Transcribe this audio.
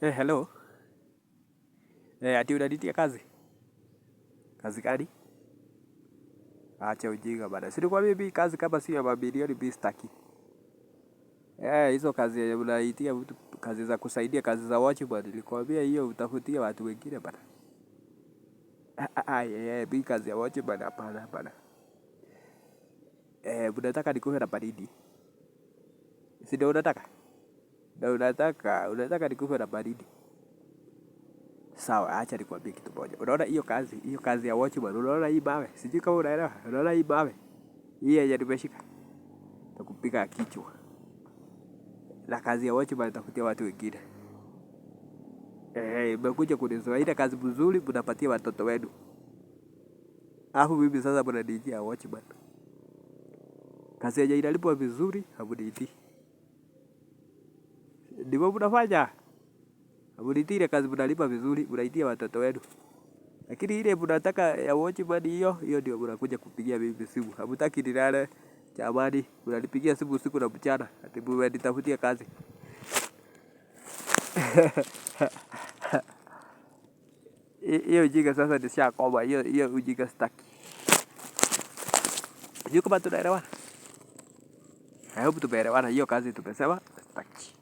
Hello. Ati unanitia kazi? Kazi gani? Acha ujinga bana. Si nilikwambia mimi kazi kama sio ya mabilioni mimi sitaki. Hizo kazi unaitia mtu kazi za kusaidia kazi za watchman nilikwambia hiyo utafutia watu wengine bana. Mimi kazi ya watchman hapana bana. Unataka nikufe na baridi? Si ndio unataka? Na unataka nikufe na baridi? Sawa, acha nikwambie kitu moja. Unaona hiyo kazi ya watchman, unaona hii mawe? Sijui kama unaelewa. Unaona hii mawe? Hii yenye nimeshika. Takupiga kichwa. Na kazi ya watchman nitafutia watu wengine. Mmekuja kunizoea ile kazi mzuri mnapatia watoto wenu. Alafu mimi sasa mnaniitia watchman. Kazi yenye inalipwa vizuri hamuniitii. Ndivyo mnafanya. Hamuniitii ile kazi mnalipa vizuri, mnaitia watoto wenu. Lakini ile mnataka ya watchman hiyo ndio mnakuja kupigia mimi simu. Hamtaki nilale jamani, mnanipigia simu usiku na mchana ati mmenitafutia kazi. Hiyo ujinga sasa nishakoma, hiyo ujinga sitaki. Sijui kama tunaelewana. I hope tumeelewana, hiyo kazi tumesema sitaki.